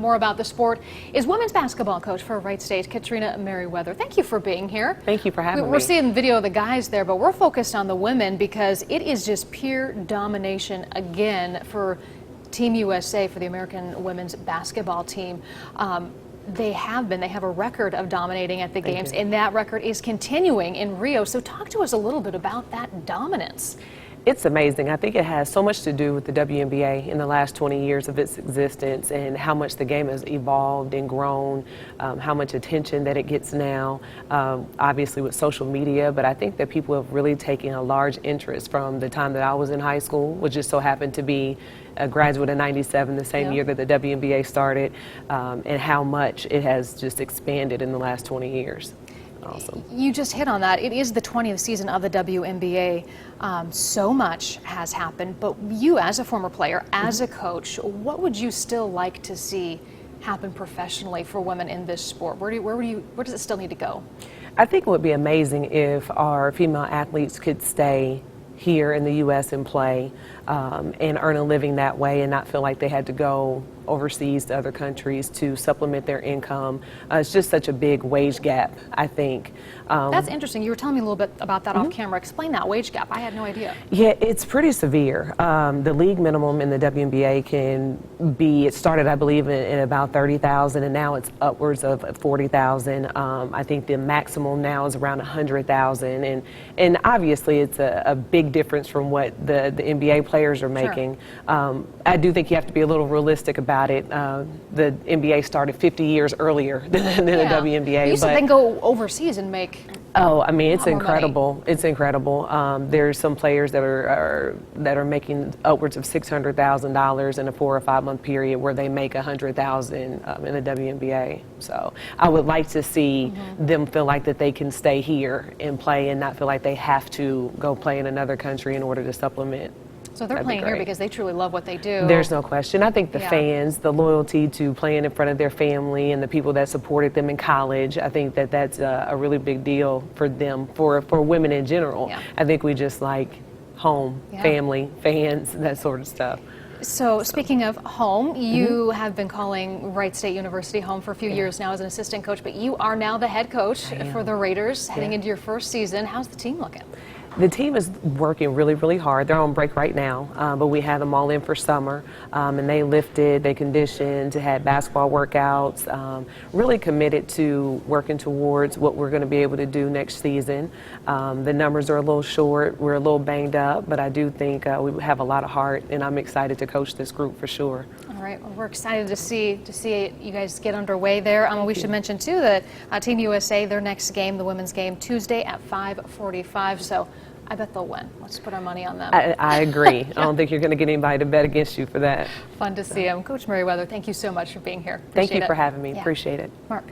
more about the sport is women's basketball coach for Wright State, Katrina Merriweather. Thank you for being here. Thank you for having me. We're seeing video of the guys there, but we're focused on the women because it is just pure domination again for Team USA, for the American women's basketball team. They have a record of dominating at the games, and that record is continuing in Rio. So talk to us a little bit about that dominance. It's amazing. I think it has so much to do with the WNBA in the last 20 years of its existence and how much the game has evolved and grown, how much attention that it gets now, obviously with social media, but I think that people have really taken a large interest from the time that I was in high school, which just so happened to be a graduate in '97, the same year that the WNBA started, and how much it has just expanded in the last 20 years. Awesome. You just hit on that. It is the 20th season of the WNBA. So much has happened, but you as a former player, as a coach, what would you still like to see happen professionally for women in this sport? Where does it still need to go? I think it would be amazing if our female athletes could stay here in the U.S. and play and earn a living that way and not feel like they had to go overseas to other countries to supplement their income. It's just such a big wage gap, I think. That's interesting. You were telling me a little bit about that off camera. Explain that wage gap. I had no idea. Yeah, it's pretty severe. The league minimum in the WNBA can be, it started, I believe, in about $30,000, and now it's upwards of $40,000. I think the maximum now is around $100,000, and obviously it's a big difference from what the NBA players are making. Sure. I do think you have to be a little realistic about it. The NBA started 50 years earlier than the WNBA. You said they can go overseas and make. Oh, I mean, it's incredible. It's incredible. There's some players that are making upwards of $600,000 in a 4 or 5 month period where they make $100,000 in the WNBA. So I would like to see them feel like that they can stay here and play and not feel like they have to go play in another country in order to supplement. So they're playing here because they truly love what they do. There's no question. I think the fans, the loyalty to playing in front of their family and the people that supported them in college, I think that that's a really big deal for them, for women in general. Yeah. I think we just like home, family, fans, that sort of stuff. So speaking of home, you have been calling Wright State University home for a few years now as an assistant coach, but you are now the head coach for the Raiders heading into your first season. How's the team looking? The team is working really, really hard. They're on break right now, but we had them all in for summer, and they lifted, they conditioned, had basketball workouts, really committed to working towards what we're going to be able to do next season. The numbers are a little short, we're a little banged up, but I do think we have a lot of heart, and I'm excited to coach this group for sure. All right, well, we're excited to see you guys get underway there. We should mention too that Team USA, their next game, the women's game, Tuesday at 5:45. So I bet they'll win. Let's put our money on them. I agree. I don't think you're going to get anybody to bet against you for that. Fun to see them. Coach Merriweather, thank you so much for being here. Thank you for having me. Appreciate it. Mark.